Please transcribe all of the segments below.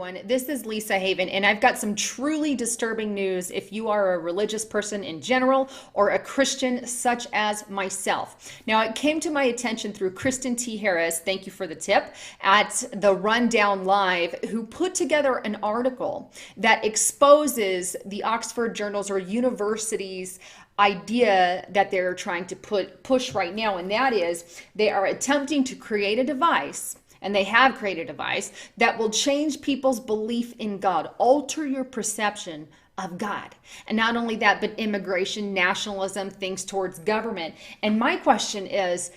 everyone. This is Lisa Haven, and I've got some truly disturbing news if you are a religious person in general or a Christian such as myself. Now, it came to my attention through Kristen T. Harris, thank you for the tip, at the Rundown Live, who put together an article that exposes the Oxford Journals or universities idea that they're trying to push right now, and that is they are attempting to create a device, and they have created a device that will change people's belief in God, alter your perception of God. And not only that, but immigration, nationalism, things towards government. And my question is,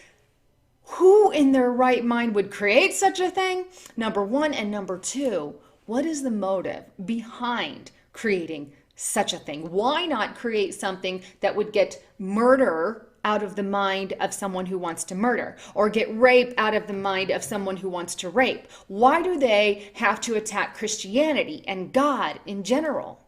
who in their right mind would create such a thing? Number one, and number two, what is the motive behind creating such a thing? Why not create something that would get murder out of the mind of someone who wants to murder, or get rape out of the mind of someone who wants to rape? Why do they have to attack Christianity and God in general?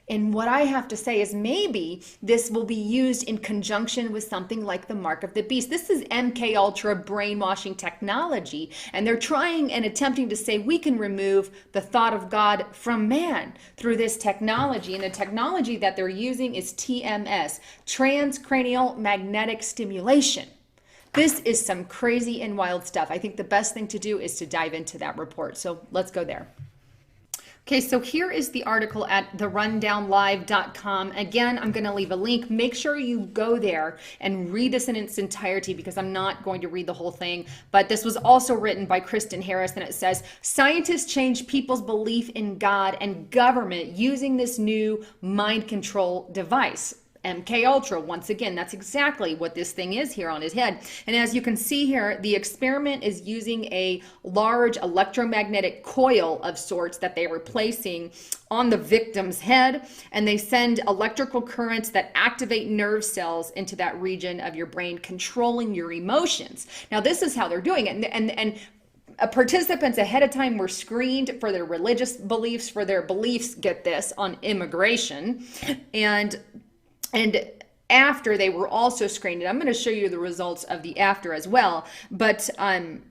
And what I have to say is maybe this will be used in conjunction with something like the mark of the beast. This is MK Ultra brainwashing technology, and they're trying and attempting to say we can remove the thought of God from man through this technology. And the technology that they're using is TMS, transcranial magnetic stimulation. This is some crazy and wild stuff. I think the best thing to do is to dive into that report. So let's go there. Okay, so here is the article at therundownlive.com. Again, I'm going to leave a link. Make sure you go there and read this in its entirety because I'm not going to read the whole thing. But this was also written by Kristen Harris, and it says, scientists change people's belief in God and government using this new mind control device. MK Ultra, once again, that's exactly what this thing is here on his head. And as you can see here, the experiment is using a large electromagnetic coil of sorts that they are placing on the victim's head, and they send electrical currents that activate nerve cells into that region of your brain, controlling your emotions. Now, this is how they're doing it. And participants ahead of time were screened for their religious beliefs, for their beliefs, get this, on immigration. And after, they were also screened. And I'm going to show you the results of the after as well. But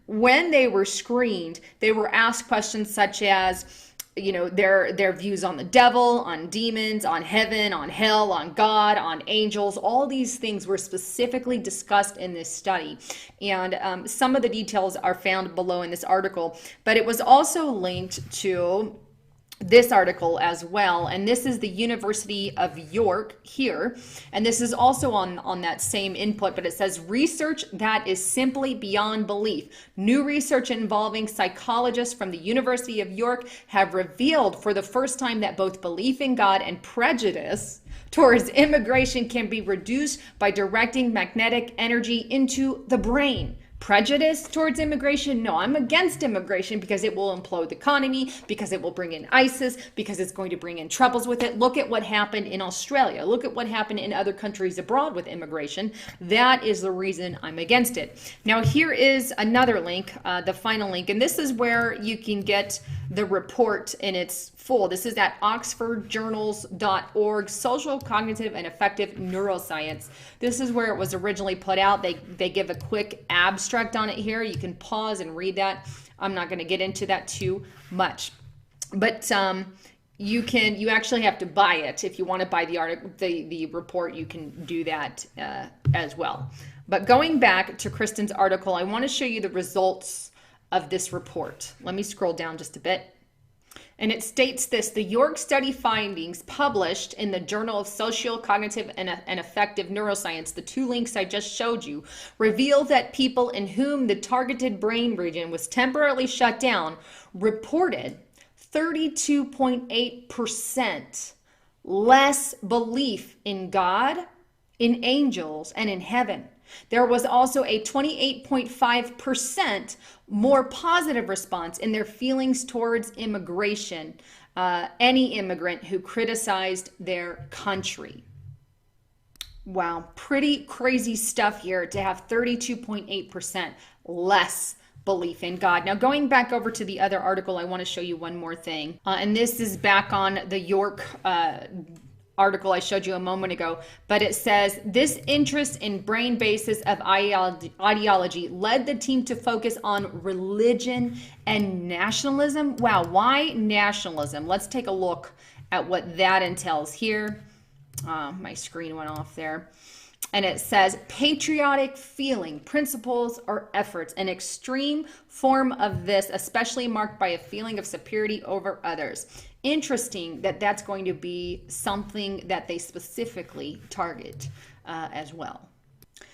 when they were screened, they were asked questions such as, you know, their views on the devil, on demons, on heaven, on hell, on God, on angels. All these things were specifically discussed in this study. And some of the details are found below in this article. But it was also linked to this article as well, and this is the University of York here, and this is also on that same input, but it says research that is simply beyond belief. New research involving psychologists from the University of York have revealed for the first time that both belief in God and prejudice towards immigration can be reduced by directing magnetic energy into the brain. Prejudice towards immigration? No, I'm against immigration because it will implode the economy, because it will bring in ISIS, because it's going to bring in troubles with it. Look at what happened in Australia. Look at what happened in other countries abroad with immigration. That is the reason I'm against it. Now, here is another link, the final link, and this is where you can get the report in its full. This is at oxfordjournals.org, Social, Cognitive, and Affective Neuroscience. This is where it was originally put out. They give a quick abstract on it here. You can pause and read that. I'm not going to get into that too much. But you actually have to buy it. If you want to buy the article, the report, you can do that as well. But going back to Kristen's article, I want to show you the results of this report. Let me scroll down just a bit. And it states this: the York study findings published in the Journal of Social, Cognitive, and Affective Neuroscience, the two links I just showed you, reveal that people in whom the targeted brain region was temporarily shut down reported 32.8% less belief in God, in angels, and in heaven. There was also a 28.5% more positive response in their feelings towards immigration, any immigrant who criticized their country. Wow, pretty crazy stuff here to have 32.8% less belief in God. Now, going back over to the other article, I want to show you one more thing. And this is back on the York article I showed you a moment ago, but it says this interest in brain basis of ideology led the team to focus on religion and nationalism. Wow, why nationalism? Let's take a look at what that entails here. My screen went off there. And it says patriotic feeling, principles, or efforts, an extreme form of this, especially marked by a feeling of superiority over others. Interesting that that's going to be something that they specifically target as well.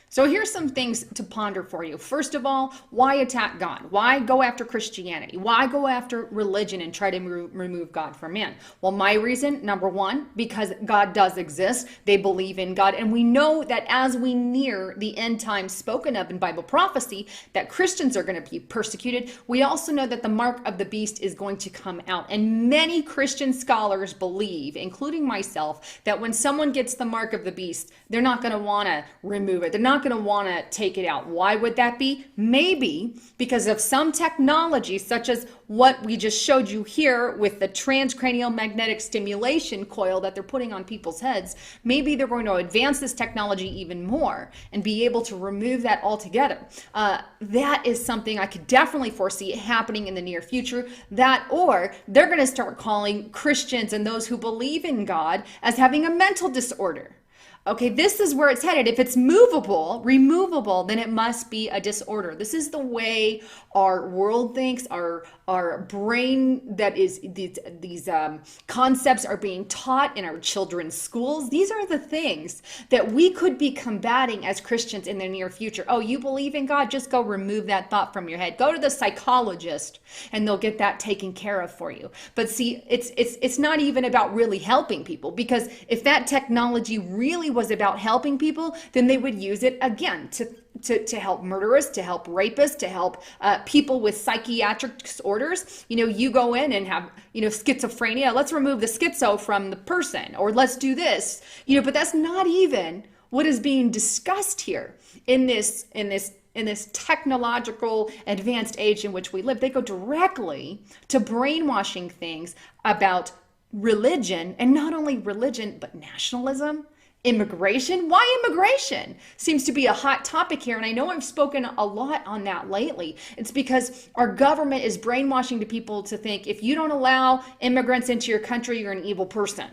So here's some things to ponder for you. First of all, why attack God? Why go after Christianity? Why go after religion and try to remove God from man? Well, my reason, number one, because God does exist. They believe in God. And we know that as we near the end times spoken of in Bible prophecy, that Christians are going to be persecuted. We also know that the mark of the beast is going to come out. And many Christian scholars believe, including myself, that when someone gets the mark of the beast, they're not going to want to remove it. They're not going to want to take it out. Why would that be? Maybe because of some technology, such as what we just showed you here with the transcranial magnetic stimulation coil that they're putting on people's heads. Maybe they're going to advance this technology even more and be able to remove that altogether. That is something I could definitely foresee happening in the near future. That, or they're going to start calling Christians and those who believe in God as having a mental disorder. Okay, this is where it's headed. If it's movable, removable, then it must be a disorder. This is the way our world thinks, our brain, that is, these concepts are being taught in our children's schools. These are the things that we could be combating as Christians in the near future. Oh, you believe in God? Just go remove that thought from your head. Go to the psychologist and they'll get that taken care of for you. But see, it's not even about really helping people, because if that technology really was about helping people, then they would use it again to help murderers, to help rapists, to help people with psychiatric disorders. You know, you go in and have, schizophrenia. Let's remove the schizo from the person, or let's do this. But that's not even what is being discussed here in this technological advanced age in which we live. They go directly to brainwashing things about religion, and not only religion, but nationalism. Immigration? Why immigration? Seems to be a hot topic here, and I know I've spoken a lot on that lately. It's because our government is brainwashing the people to think if you don't allow immigrants into your country, you're an evil person.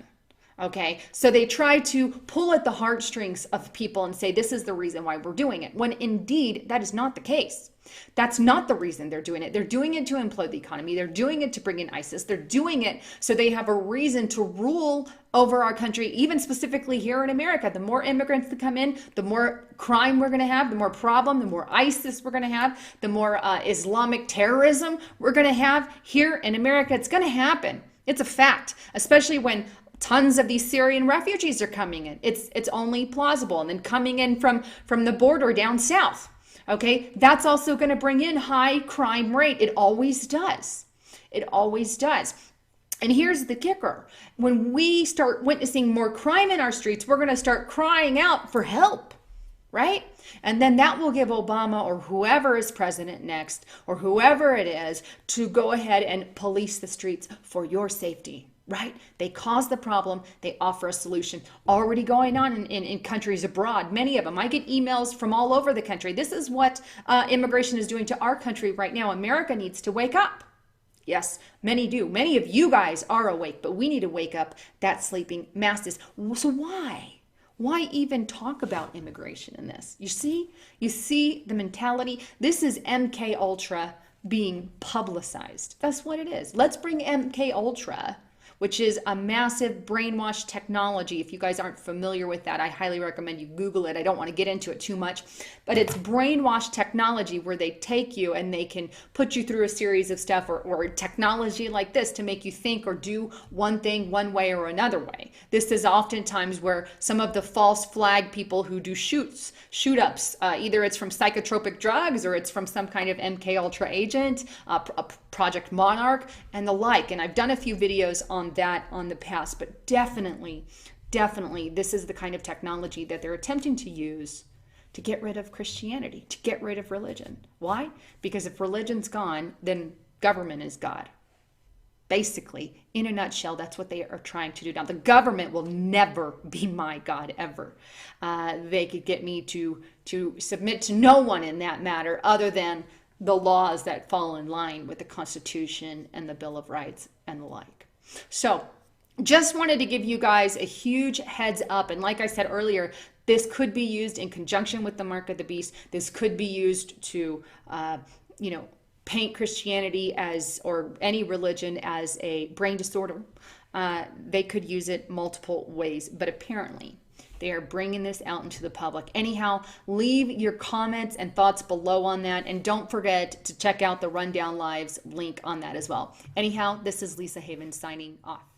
Okay, so they try to pull at the heartstrings of people and say this is the reason why we're doing it, when indeed that is not the case. That's not the reason they're doing it. They're doing it to implode the economy. They're doing it to bring in ISIS. They're doing it so they have a reason to rule over our country, even specifically here in America. The more immigrants that come in, the more crime we're going to have, the more problem, the more ISIS we're going to have, the more Islamic terrorism we're going to have here in America. It's going to happen. It's a fact, especially when tons of these Syrian refugees are coming in. It's only plausible. And then coming in from the border down south. Okay, that's also going to bring in high crime rate. It always does. It always does. And here's the kicker. When we start witnessing more crime in our streets, we're going to start crying out for help, right? And then that will give Obama or whoever is president next, or whoever it is, to go ahead and police the streets for your safety. Right? They cause the problem. They offer a solution. Already going on in countries abroad, many of them. I get emails from all over the country. This is what immigration is doing to our country right now. America needs to wake up. Yes, many do. Many of you guys are awake, but we need to wake up that sleeping masses. So why? Why even talk about immigration in this? You see the mentality. This is MK Ultra being publicized. That's what it is. Let's bring MK Ultra, which is a massive brainwash technology. If you guys aren't familiar with that, I highly recommend you Google it. I don't want to get into it too much, but it's brainwash technology where they take you and they can put you through a series of stuff, or technology like this to make you think or do one thing one way or another way. This is oftentimes where some of the false flag people who do shoot-ups, either it's from psychotropic drugs or it's from some kind of MK Ultra agent, Project Monarch, and the like. And I've done a few videos on that on the past, but definitely this is the kind of technology that they're attempting to use to get rid of Christianity, to get rid of religion. Why? Because if religion's gone, then government is God. Basically, in a nutshell, that's what they are trying to do. Now, the government will never be my God ever. They could get me to submit to no one in that matter other than the laws that fall in line with the Constitution and the Bill of Rights and the like. So just wanted to give you guys a huge heads up. And like I said earlier, this could be used in conjunction with the mark of the beast. This could be used to, paint Christianity as, or any religion as a brain disorder. They could use it multiple ways, but apparently they are bringing this out into the public. Anyhow, leave your comments and thoughts below on that. And don't forget to check out the Rundown Lives link on that as well. Anyhow, this is Lisa Haven signing off.